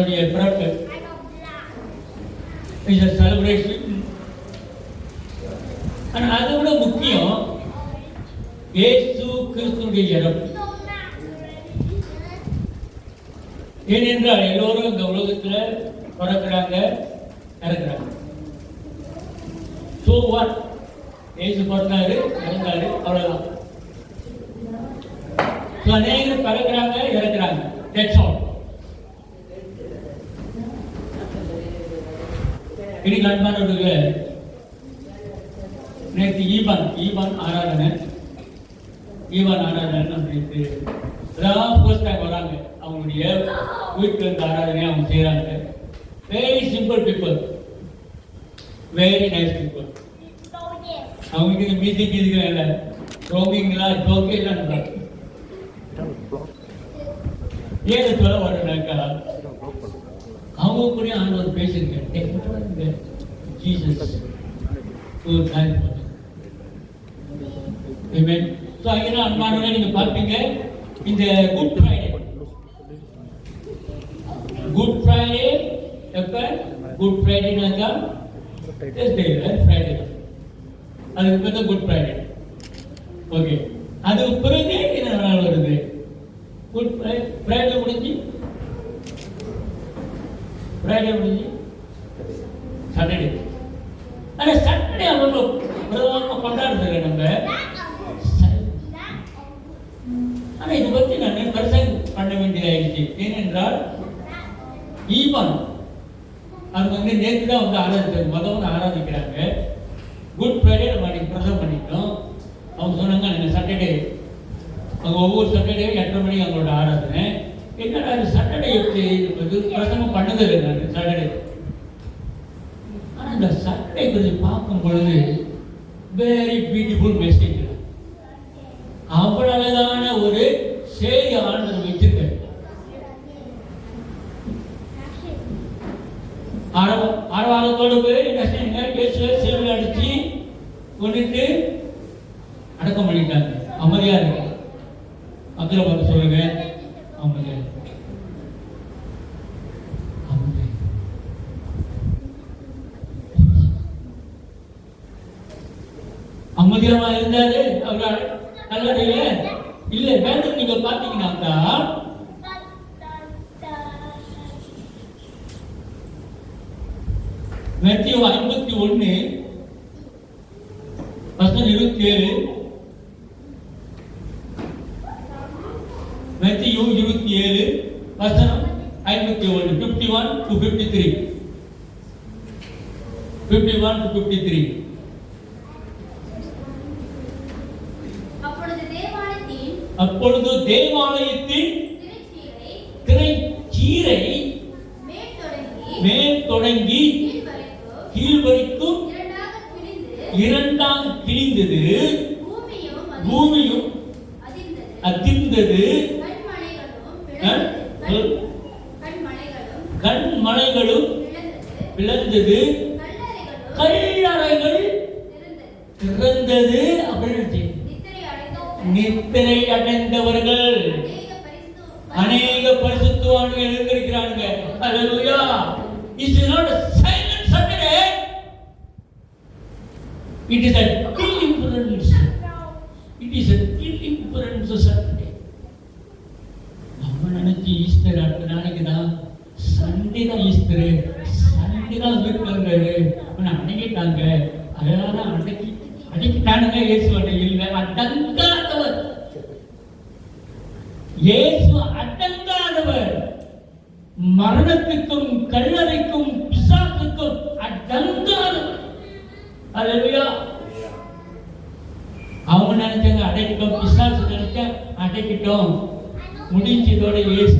அதனுடைய பிறப்பு is a celebration. ஆனால் அதை விட முக்கியம் இயேசு கிறிஸ்துவுடைய இறப்பு. ஏனென்றால் எல்லோரும் இந்த உலகத்தில் பிறக்கிறாங்க, இறக்குறாங்க. ஸோ வாட், இயேசு பிறந்தாரு, இறந்தாரு, அவ்வளோதான். ஸோ அநேகர் பிறக்கிறாங்க, இறக்குறாங்க. That's all. இன்னைக்கு அன்பானவர்களே, நேற்று ஈவான் ஆராதனை அப்படின்ட்டு அதான் ஃபர்ஸ்ட் டைம் வராங்க. அவங்களுடைய வீட்டில் இருந்த ஆராதனையை அவங்க செய்கிறாங்க. Very simple people, very nice people. அவங்களுக்கு இந்த மியூசிக் இதுக்கு இல்லை, ரோங்கிங்களா ஜோக்கேலாம் ஏன் சொல்ல வரேன்னாக்கா, அவங்க கூட ஆண்டவர் பேசியிருக்கேன். ஜீசஸ் ஒரு டைம். ஆமென். ஸோ அங்கே அன்பானவர்களே, நீங்கள் பார்ப்பீங்க இந்த குட் ஃப்ரைடே எப்போ குட் ஃப்ரைடேனாக்கா ஃப்ரைடே, அதுக்கு பேர் தான் குட் ஃப்ரைடே. ஓகே, அதுக்கு பிறகு என்ன நாள் வருது? குட் ஃப்ரைடே முடிஞ்சு சாட்டர்டே. ஆனால் சாட்டர்டே அவங்க பிரதமமாக கொண்டாடுறது நம்ம. ஆனால் இதை பற்றி நான் பெருசாக பண்ண வேண்டியதாகிடுச்சு. ஏனென்றால் ஈவான் அது நேற்று தான் மதவன் ஆராதிக்கிறாங்க. குட் ஃப்ரைடே நம்ம அன்றைக்கி பிரசவம் பண்ணிட்டோம். அவங்க சொன்னாங்க நாங்கள் சாட்டர்டே, அவங்க ஒவ்வொரு சாட்டர்டேயும் 8:30 மணிக்கு அவங்களோட ஆராதனை. என்னடா சாட்டர்டே எப்படி பிரசவம் பண்ணதில்லை நான் சாட்டர்டே. ஆனால் இந்த சாட்டர்டே கொஞ்சம் பார்க்கும் பொழுது வெரி பியூட்டிஃபுல் மெசேஜ். அவ்வளவு அழகான ஒரு செய்தி ஆண்டவர் வச்சிருக்க. ஆரவாரத்தோடு போய் என்ன செய்யுங்க, சேவையில் அடிச்சு கொண்டுட்டு அடக்கம் பண்ணிட்டாங்க. அமைதியா இருக்கு. மக்களை பார்த்து சொல்லுங்க, அமைதியா அமைதியா இருந்தாரு. அவர் நல்லது இல்ல வேணும். நீங்க பாத்தீங்கன்னாக்கா மத்தேயு 51 வசனம் 27, மத்தேயு 27 வசனம் 51, 51 to 53, 51 to 53. அப்பொழுது தேவாலயத்தின் திரைச்சீரை மேல் தொடங்கி கீழ் வரைக்கும் இரண்டாக கிழிந்தது. பூமியும் அதிர்ந்தது. கண்மலைகளும் பிளந்தது. கல்லறைகள் திறந்தது. அப்படின்னு நித்திரை அடைந்தவர்கள் அநேக பரிசுத்தவான்கள் எழுந்திருக்கிறாங்க. அல்லேலூயா. It is not a silent Saturday. It is a deliverance. It is a deliverance Saturday. நம்ம நினைச்சு ஈஸ்டர் அடுத்த நாளைக்கு தான், சண்டே தான் ஈஸ்டரு, சண்டே தான் வீட்டில் இருக்காரு, அடங்கிட்டாங்க, அதனால அடக்கிட்டானுங்க. இயேசு இல்லை, அடங்காதவர். இயேசு அடங்காதவர். மரணத்துக்கும் கல்லறைக்கும் பிசாசுக்கும் அடங்காதவர். அல்லேலூயா. அவங்க நினைச்சாங்க அடைக்கிட்டோம், பிசாசு நினைச்சா அடைக்கிட்டோம், முடிஞ்சதோட இயேசு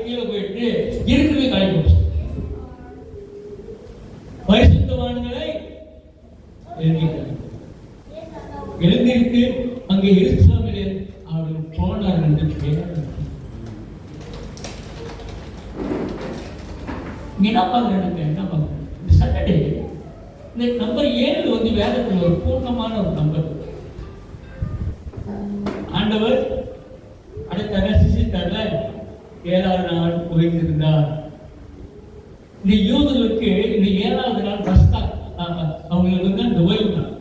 கீழே போயிட்டு இருக்கவே கலைப்போச்சு. பரிசுத்தவான்களை எழுந்திருக்கு. அங்கே எருசலேமிலே அவர்கள் போனார் என்று பேர். என்ன பார்க்குறேன் சாட்டர்டே இந்த நம்பர் 7 வேதத்தில் ஒரு பூர்ணமான ஒரு நம்பர். ஆண்டவர் அடுத்த சிசித்தார்ல 7ஆவது நாள் ஓய்ந்திருந்தார். இந்த யூதர்களுக்கு இந்த 7வது நாள் பஸ்கா, அவங்களுக்கு வந்து அந்த ஓய்வு நாள்,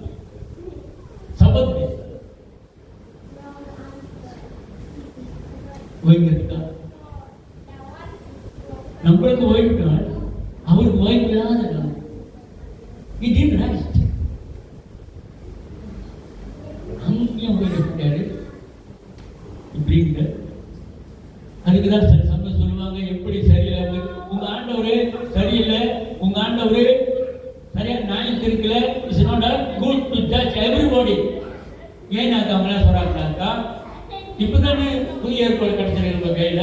சபத் டே. ஓய்வு இருக்கா? நம்மளுக்கு ஓய்வு நாள், அவருக்கு ஓய்வு இல்லாத நாள். He did rest. அங்கேயும் ஓய்வு இப்படி இல்லை. அதுக்குதான் சில சமயம் சொல்லுவாங்க, எப்படி சரியில்லை உங்க ஆண்டவரே, சரியில்லை உங்க ஆண்டவரே, சரியா நியாயம் இருக்கல, it's not good to judge everybody. ஏன்னாக்கா அவங்க என்ன சொல்றாங்கனாக்கா, இப்பதானே புதிய ஏற்பாடு கிடைச்சிருக்கு நம்ம கையில,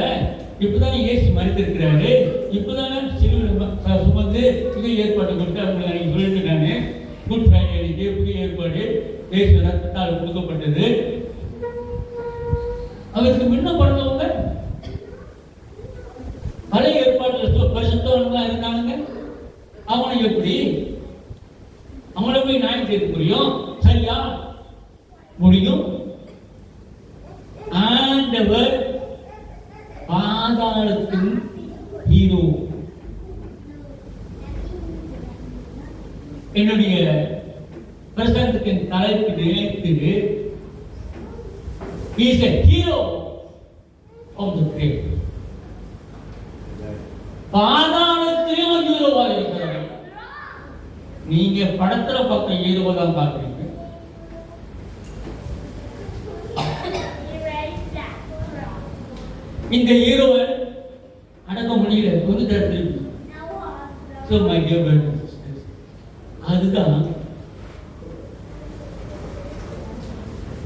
இப்பதானே இயேசு மறித்திருக்கிறாரு, இப்பதானே சிலுவையில் சுமந்து புதிய ஏற்பாடு கொடுத்து அவங்க சொல்லிட்டு இருக்காங்க. குட் ஃப்ரைடே அன்னைக்கு புதிய ஏற்பாடு இயேசு ரத்தத்தால் கொடுக்கப்பட்டது. அவருக்கு முன்ன பிறந்தவங்க பழைய ஏற்பாட்டில் பரிசுத்தவங்களா இருந்தாங்க. அவனை எப்படி அவங்கள போய் நியாயம் தீர்க்க முடியும்? சரியா முடியும்? ஆண்டவர் பாதாளத்தின் ஹீரோ. என்னுடைய பிரசங்கத்தின் தலைப்பு நினைத்து he is a hero of the grave. பாதாளத்திலும் ஹீரோவா இருக்கிறார். நீங்க படத்துல பார்த்த ஹீரோவா தான் பார்க்குறீங்க. இந்த ஹீரோவை அடக்க முடியல ஒரு தரத்தில். So my dear brothers and sisters, அதுதான்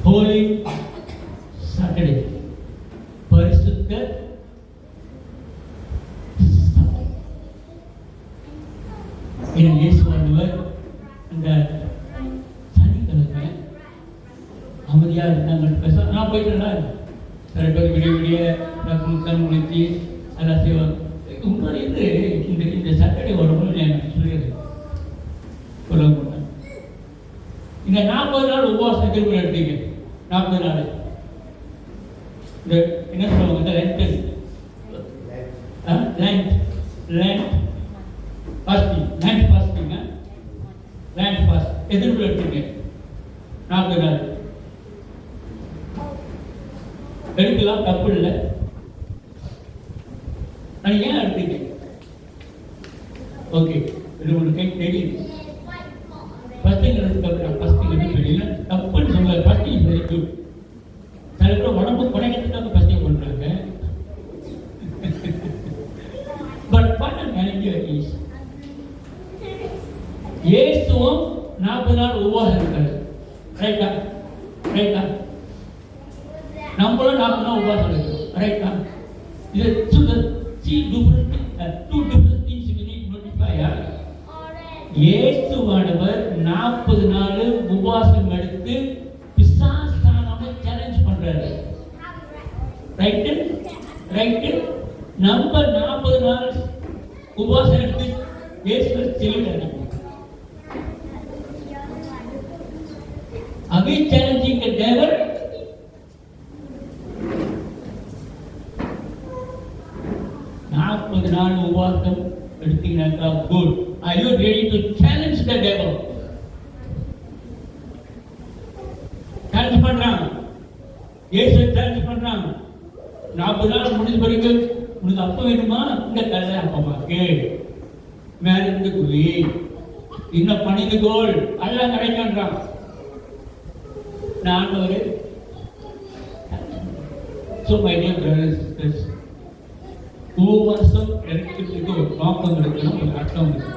ஹோலி சாட்டர்டே, பரிசுத்த இயேசுவானவர் அந்த சனிக்கிழமை அமைதியா இருந்தாங்க. நான் போயிட்டேன். சில பேர் விடிய விடிய கண் முழிச்சு அதெல்லாம் செய்வாங்க. உங்களை இது இந்த சாட்டர்டே வரும்போது நான் சொல்லிடுறேன், சொல்ல மாட்டேன். இந்த 40 நாள் உபவாசம் திரும்ப எடுத்தீங்க. 40 நாள் இந்த என்ன சொல்லுவாங்க, இந்த லேண்ட் ஃபாஸ்ட் எதிர்ப்பு எடுத்தீங்க. 40 நாள் எடுக்கலாம், தப்பு இல்லை. அது ஏன் எடுத்தீங்க? ஓகே, இது உங்களுக்கு தெரியும். ஃபஸ்ட்டிங் எடுத்துக்கலாம், ஃபஸ்ட்டிங் எடுத்து தெரியல, தப்புன்னு சொல்ல. ஃபஸ்ட்டிங் வெரி குட். சில பேர் உடம்பு குறைக்கிறதுக்காக ஃபஸ்ட்டிங் பண்ணுறாங்க. பட் இயேசுவும் 40 நாள் உபவாசம் இருக்காரு. ரைட்டா? ரைட்டா? நம்மளும் 40 நாள் உபவாசம் இருக்கோம். ரைட்டா? இது two different things we need to notify. இயேசுவானவர் 40 நாள் உபவாசம் எடுத்து பிசாசானவனை சேலஞ்ச் பண்றாரு. ரைட்டு? ரைட்டு? நம்ம 40 நாள் உபவாசம் எடுத்து இயேசுவை சிலுவையில் Are we challenging the devil? நாற்பது நாள் உபவாசம் எடுத்தீங்கன்னாக்கா good. Are you ready to challenge the devil? Challenge பண்றாங்க. இயேசு சேலஞ்ச் பண்றாங்க. 40 நாள் முடிஞ்ச பிறகு உனக்கு அப்ப வேணுமா? இந்த கல்லை அப்பமாக்கு மேல இருந்து குவி இன்னும் பணிந்து கோல் எல்லாம் கிடைக்கின்றான். நான் ஒரு So my dear brothers and sisters, உபவாசம் எடுக்கிறதுக்கு ஒரு நோக்கம் இருக்கணும், ஒரு அர்த்தம் இருக்கு.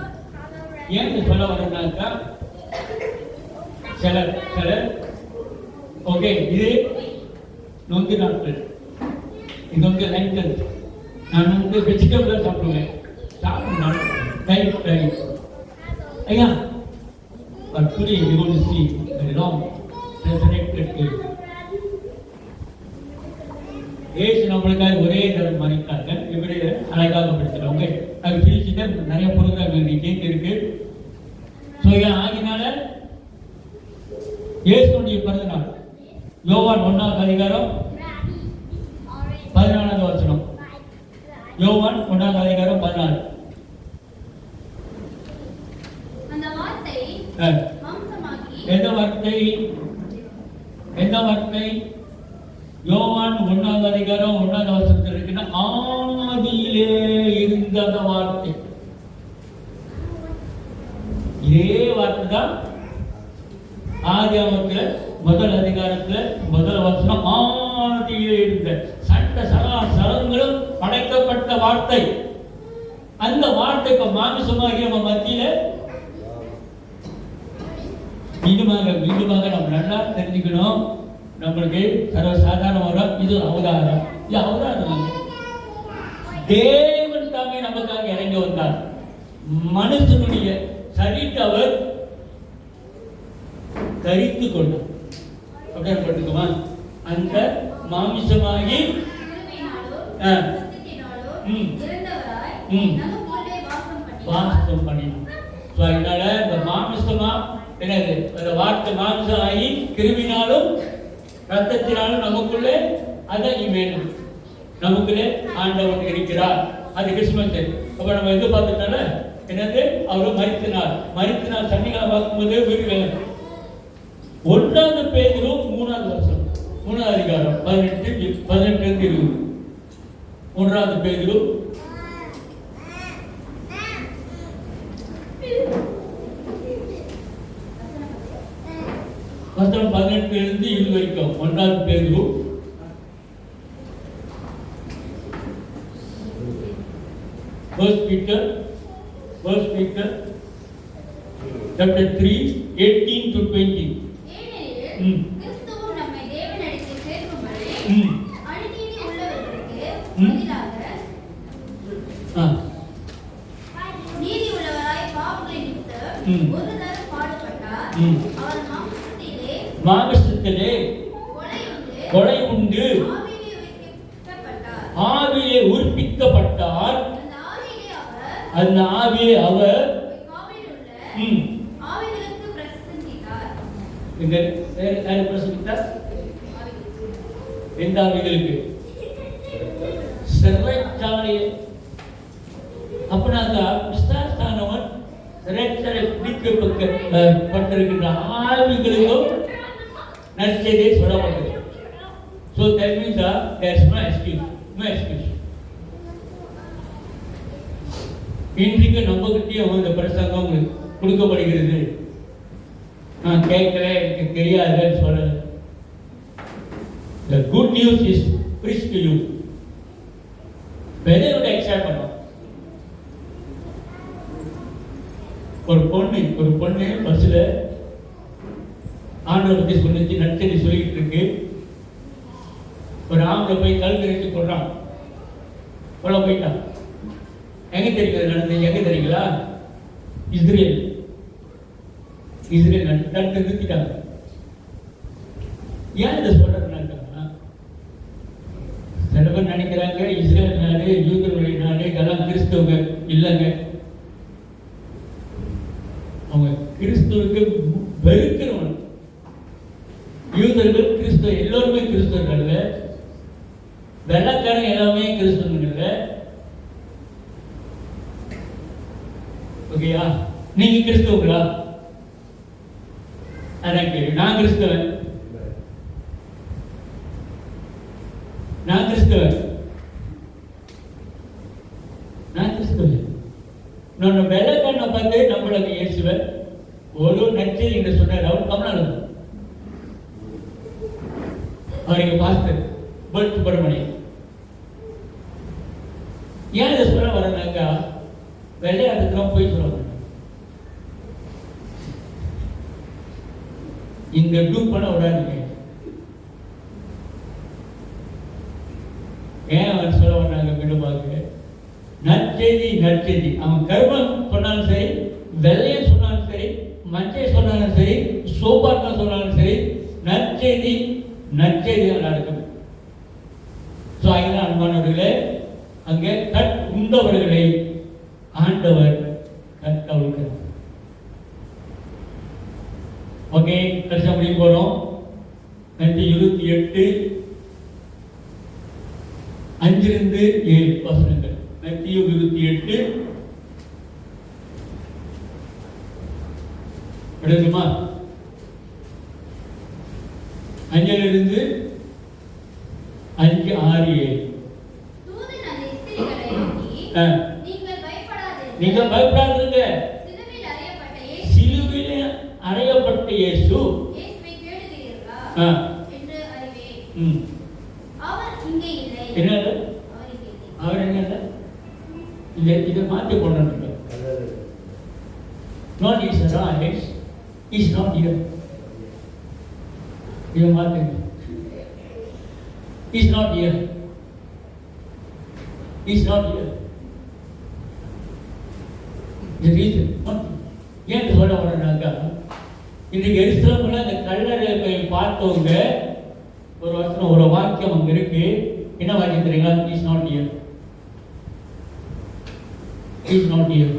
ஏன் சொல்ல வரேன்னாக்கா சில ஓகே, இது நொந்து நாட்கள், இது வந்து லைட்டர். நான் வந்து வெஜிடபிள் சாப்பிடுவேன், சாப்பிடுவேன் டைம் ஐயா. But today we want to see the long resurrected day. ஏசு நம்மளுக்காக ஒரே தரம் மறித்தாங்க. இப்படி அழகாக படுத்துறவங்க அது பிரிச்சுட்டு நிறைய பொருட்கள் இருக்கு. ஸோ ஆகினால இயேசுடைய பிறந்த நாள் யோவான் 1ஆம் அதிகாரம் 14வது வசனம். யோவான் 1ஆம் அதிகாரம் 14. எந்த வார்த்தை? எந்த வார்த்தை? யோவான் 1ஆம் அதிகாரம் 1ஆம் வசனத்தில் இருக்குன்னா, ஆதியிலே இருந்த அந்த வார்த்தை. இதே வார்த்தை தான் ஆதியாகமத்துல முதல் அதிகாரத்துல முதல் வசனம், ஆதியிலே இருந்த. சட்ட சலங்களும் படைக்கப்பட்ட வார்த்தை. அந்த வார்த்தை இப்ப மாமிசமாகி நம்ம மத்தியில மீண்டுமாக நம்ம நல்லா தெரிஞ்சுக்கணும். நம்மளுக்கு சர்வசாதாரண வரும். இது ஒரு அவதாரம். இது அவதாரம். தேவன் தாமே நமக்காக இறங்கி வந்தார். மனுஷனுடைய சரீரத்தை அவர் தரித்து கொண்டார். அப்படியே பட்டுக்குமா? அந்த மாமிசமாகி வாசம் பண்ணினார். அதனால இந்த மாமிசமா என்னது? அந்த வார்த்தை மாமிசம் ஆகி கிருமினாலும் ரத்தத்தினாலும் நமக்குள்ளே அதான் வேணும். நமக்குள்ளே ஆண்டவர் இருக்கிறார். அது கிறிஸ்துமஸ். அப்ப நம்ம எது பார்த்துட்டால என்னது? அவர் மரித்தினார் சன்னிகளை பார்க்கும்போது வீடு 1 பேதுரு 3ஆம் வருஷம் 3ஆம் அதிகாரம் 18-20. 1 பேதுரு வசனம் 18-20 வரைக்கும். 1 பேதுரு First Peter chapter 3 18-20. கிறிஸ்துவும் நம்மை தேவனிடத்தில் சேர்க்கும்படி அநீதி உள்ளவர்களுக்கு பதிலாக நீதி உள்ளவராய் பாவங்களை நிமித்தம் ஒரு தரம் பாடுபட்டார். அவர் மாமிசத்திலே கொலை உண்டு ஆவியிலே உயிர்ப்பிக்கப்பட்டார். அந்த ஆவியை அவர் எந்த ஆவிகளுக்கு? சிறைச்சாலை. அப்படின்னாக்கா விஸ்தாஸ்தானவன் சிறைச்சாலை பிடிக்கப்பட்டிருக்கின்ற ஆவிகளுக்கும் நற்செய்தியை சொல்லப்பட்டது. So that means there is no excuse. இன்றைக்கு நம்ம கிட்டே இந்த பிரசங்கம் கொடுக்கப்படுகிறது. நான் கேட்கல, எனக்கு தெரியாதுன்னு சொல்லல. The good news is preached to you. வெளியோட எக்ஸாக்ட் பண்ணோம். ஒரு பொண்ணு பஸ்ல ஆண்டவரை பற்றி சொல்லிச்சு, நற்செய்தி சொல்லிட்டு இருக்கு. ஒரு ஆம்பளை போய் கல்கரிச்சு கொள்றான். கொள்ள போயிட்டான். எங்க தெரியுது நடந்தது? எங்க தெரியுங்களா? இஸ்ரேல் நடந்து நிறுத்திட்டாங்க. ஏன் இதை சொல்றாங்கன்னா, சில பேர் நினைக்கிறாங்க இஸ்ரேல் நாடு யூதர்களுடைய நாடு இதெல்லாம் கிறிஸ்தவங்க. இல்லைங்க, அவங்க கிறிஸ்துவுக்கு வெறுக்கிறவங்க. யூதர்கள் கிறிஸ்துவ எல்லோருமே கிறிஸ்தவர்கள். வெள்ளக்காரன் எல்லாமே கிறிஸ்தவர்கள். ஓகேயா? நீங்க கிறிஸ்தவங்களா? எனக்கு நான் கிறிஸ்தவன். நான் வெள்ளக்காரனை பார்த்து நம்மளுக்கு இயேசுவன் ஒரு நற்செய்தி என்று சொன்னார். அவர் தமிழ்நாடு அவருக்கு பாஸ்டர் பட் சுப்பிரமணியன். ஏன் இதை சொல்ல வரனாக்கா, வெள்ளையாட்டுக்கெல்லாம் போய் சொல்ல மாட்டேன். இந்த டூப் பண்ண விடாதீங்க. ஏன் அவர் சொல்ல வர்றாங்க? மீண்டுமாக நற்செய்தி. அவன் கருமம் சொன்னாலும் சரி, வெள்ளைய சொன்னாலும் சரி, மஞ்சள் சொன்னாலும் சரி, சோப்பாட்டம் சொன்னாலும் சரி, நற்செய்தி நல்லா இருக்கும். ஸோ அதனால் அன்பானவர்களே, அங்கே கட் உண்டவர்களை ஆண்டவர் கட்டவிழ்க்கிறார். ஓகே, கடைசி முடிக்க போறோம். 28 5-7 வசனங்கள். 28 எடுக்குமா? 5 5, 6, 7. தூதன் அந்த ஸ்திரீகளை நோக்கி, நீங்கள் பயப்படாதீங்க. சிலுவையில் அறையப்பட்ட இயேசு இயேசுவை தேடுகிறீர்களா என்று அறிவேன். அவர் இங்கே இல்லை. என்னது? அவர் எங்க இல்லை? இதை மாற்றி கொண்டு not his rise is not here. இதை மாற்றுங்க. is not here. is not here. the reason ஏன் சொல்ல வரேன்னாக்கா, இன்னைக்கு எருசலேமில் அந்த கல்லறை பார்த்தவங்க ஒரு வருஷம் ஒரு வாக்கியம் அங்கே இருக்கு. என்ன வாக்கியம் தெரியுங்களா? Is not here. Is not here.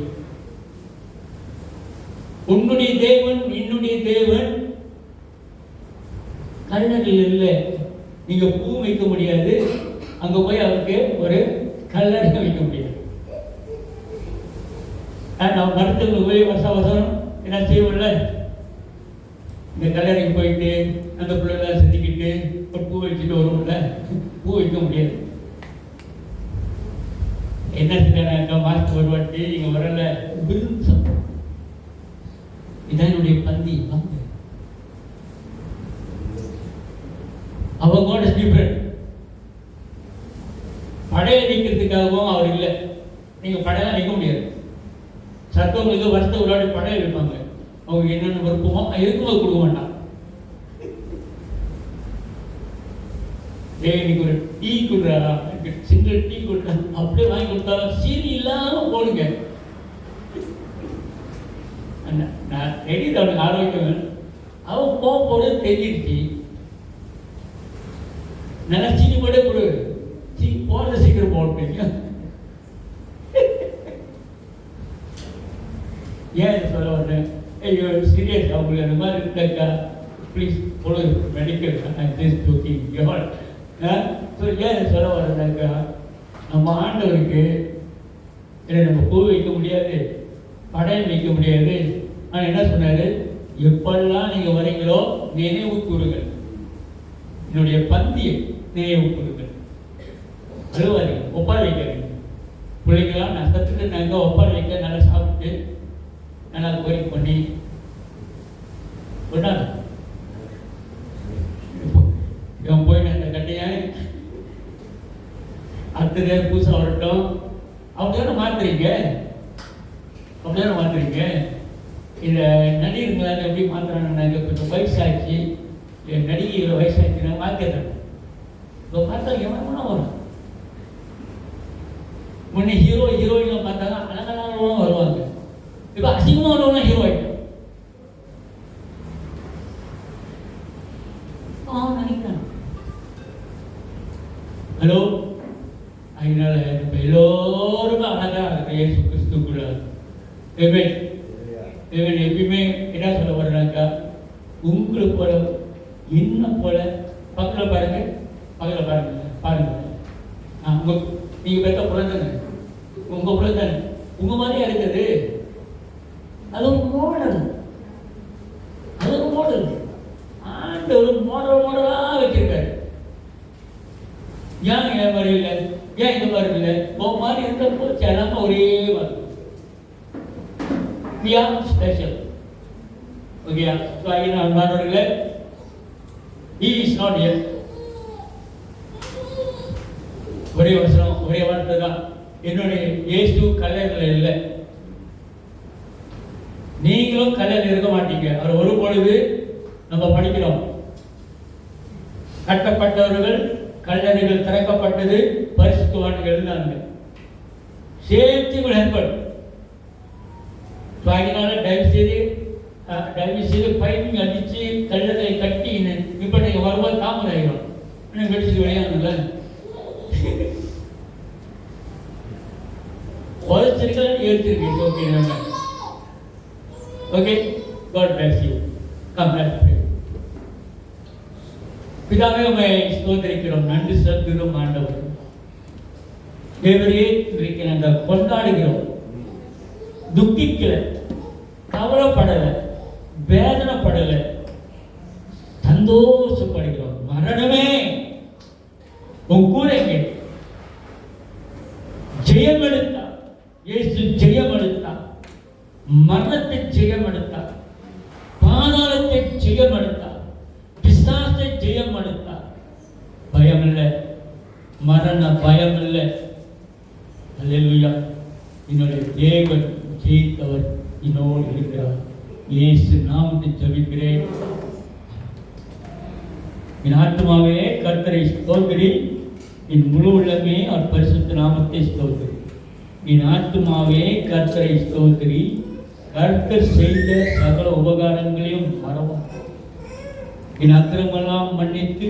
உன்னுடைய தேவன் என்னுடைய தேவன் கல்லறையில் இல்லை. நீங்க பூ வைக்க முடியாது, அங்க போய் அவருக்கு ஒரு கல்லறை வைக்க முடியாது. நான் மருத்துவ போய் வருஷம் என்ன செய்வோம்ல, இந்த கல்லறைக்கு போயிட்டு அந்த பிள்ளைலாம் செஞ்சுக்கிட்டு ஒரு பூ வச்சுட்டு வருவோம்ல, பூ வைக்க முடியாது. என்ன செய்யறாங்க? மாஸ்க் ஒரு வாட்டி இங்க வரல, இதான் என்னுடைய பந்தி. Our God is different. படையை நீக்கிறதுக்காகவும் அவர் இல்லை. நீங்க படையெல்லாம் நீக்க முடியாது. சத்தவங்களுக்கு வருஷத்தை ஒரு வாட்டி படையை வைப்பாங்க. அவங்க என்னென்ன விருப்பமோ எதுக்குமே கொடுக்க மாட்டான். இன்னைக்கு ஒரு டீ கொடுறாரா, சிங்கிள் டீ கொடுத்தா அப்படியே வாங்கி கொடுத்தாலும் சீனி இல்லாம போடுங்க. நான் ரெடி அவனுக்கு ஆரோக்கியம். அவன் போது தெரிஞ்சிருச்சு. நல்லா சீனி போட கொடு, போடுற சீக்கிரம் போட்டுங்க. ஏன் சொல்ல வரேன்? ஐயோ சீரியஸ், அவங்களுக்கு அந்த மாதிரி இருந்தாக்கா ப்ளீஸ் பொழு மெடிக்கல் ஏன் சொல்ல வரேன்னாக்கா, நம்ம ஆண்டவருக்கு நம்ம பூ வைக்க முடியாது, படையல் வைக்க முடியாது. ஆனால் என்ன சொன்னாரு? எப்பெல்லாம் நீங்க வரீங்களோ நினைவு கூறுங்கள், என்னுடைய பந்தியை நினைவு கூறுங்கள். அழுவாதீங்க, ஒப்பாரி வைக்காதீங்க. பிள்ளைங்களாம் நஷ்டத்துக்கு நாங்கள் ஒப்பாரி வைக்க நல்லா சாப்பிட்டு நல்லா கோரிக்கை பண்ணி கொண்டாடு. இவன் போய் அந்த கட்டையை அடுத்த நேரம் புதுசாக வரட்டும் அப்படிதானே மாத்துறீங்க. அப்படிதானே மாத்துறீங்க. இந்த நடிகர்களால் எப்படி மாத்துறாங்க? கொஞ்சம் வயசாச்சு, நடிகைகளை வயசாச்சுன்னா மாற்றிடுறாங்க. இப்போ பார்த்தா எவனா வரும். முன்னே ஹீரோயினை பார்த்தாங்க அழகானவங்களும் வருவாங்க. இப்போ அசிங்கமானவங்க ஹீரோ ஆகிட்டோம். நினைக்கிறேன். ஹலோ, அதனால நம்ம எல்லோருமே அழகா இருக்கு. இயேசு கிறிஸ்துக்குள்ள எப்பயுமே என்ன சொல்ல வர்றாங்க? உங்களை போல என்ன போல பக்கத்தில் பாருங்க, பக்கத்தில் பாருங்க, பாருங்க. நீங்க பெற்ற குழந்தைங்க, உங்க குழந்தைங்க உங்க மாதிரியா இருக்குது. அது ஒரு மாடல், அது ஒரு மாடல். ஆண்டவர் மாடலா வச்சிருக்காரு. ஏன் என் மாதிரி இல்லை, ஏன் இந்த மாதிரி இல்லை? உன் மாதிரி இருந்த போச்சு எல்லாமே ஒரே மாதிரி. We are special. Okay, so I am not only he is not here. ஒரே வருஷம் ஒரே வார்த்தை தான், என்னுடைய இயேசு கல்லறையில் இல்லை. நீங்களும் கல்லறையில் இருக்க மாட்டீங்க. அவர் ஒரு பொழுது நம்ம படிக்கிறோம், கட்டப்பட்டவர்கள் கல்லறைகள் திறக்கப்பட்டது, பரிசுத்தவான்கள் இருந்தாங்க. சேர்த்து ஹெல்பர். அதனால தயவு செய்து பைப்பிங் அடிச்சு கல்லறை கட்டி இப்ப நீங்க வரும்போது தாமதம் ஆகிடும். வெடிச்சு விளையாடல உதச்சிருக்கலாம், எடுத்துருக்கு. Okay, okay, God bless you. Come, let's pray. பிதாவே, உம்மை ஸ்தோத்திரிக்கிறோம், நன்றி செலுத்துகிறோம். ஆண்டவர் தேவரே, இன்றைக்கு நாங்கள் கொண்டாடுகிறோம். துக்கிக்கல, கவலைப்படலை. வேதனைப்படலை, சந்தோஷப்படுகிறோம். மரணமே உன் கூட எங்கே? ஜெயம் எடுத்தார். இயேசு ஜெயம் எடுத்தார். மரணத்தை ஜெயம் எடுத்தார். பாதாளத்தை ஜெயம் எடுத்தார். பிசாசை ஜெயம் எடுத்தார். பயம் இல்லை, மரண பயம் இல்லை. அல்லேலூயா. என்னுடைய தேவன் ஜெயித்தவர் என்னோடு இருக்கிறார். இயேசு நாமத்தை ஜெபிக்கிறேன். என் ஆத்துமாவே கர்த்தரை ஸ்தோத்திரி, என் முழு உள்ளமே அவர் பரிசுத்த நாமத்தை ஸ்தோத்திரி. என் ஆத்துமாவே கர்த்தரை ஸ்தோத்திரி, கர்த்தர் செய்த சகல உபகாரங்களையும் மறவாதே. என் அக்கிரமெல்லாம் மன்னித்து,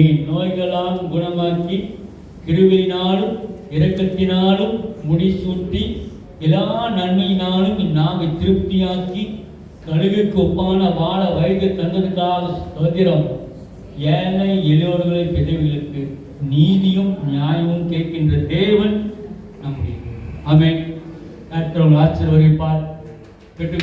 என் நோய்களாம் குணமாக்கி, கிருபையினாலும் இரக்கத்தினாலும் முடிசூட்டி, எல்லா நன்மையினாலும் என் நாவை திருப்தியாக்கி, கழுகுக்கு ஒப்பான வாழ வயது தந்ததுக்காக ஸ்தோத்திரம். ஏழை எளியோர்களை பெற்றவர்களுக்கு நீதியும் நியாயமும் கேட்கின்ற தேவன் நம்முடைய. ஆமென். கர்த்தர் உங்களை ஆசீர்வதிப்பார்.